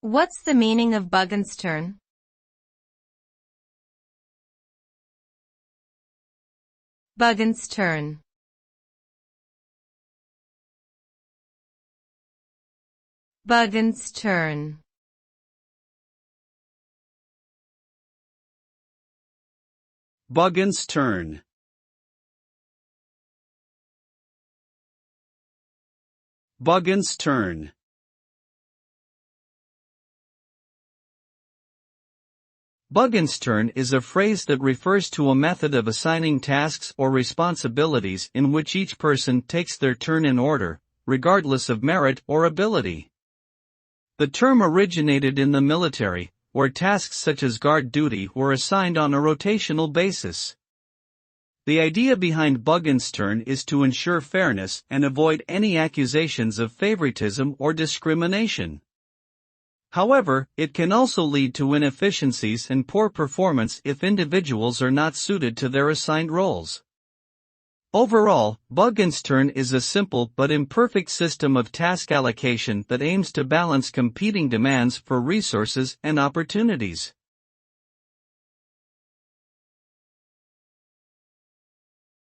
What's the meaning of Buggins' Buggins' turn. Buggins' turn. Buggins' turn. Buggins' turn. Buggins' turn is a phrase that refers to a method of assigning tasks or responsibilities in which each person takes their turn in order, regardless of merit or ability. The term originated in the military, where tasks such as guard duty were assigned on a rotational basis. The idea behind Buggins' turn is to ensure fairness and avoid any accusations of favoritism or discrimination. However, it can also lead to inefficiencies and poor performance if individuals are not suited to their assigned roles. Overall, Buggins' turn is a simple but imperfect system of task allocation that aims to balance competing demands for resources and opportunities.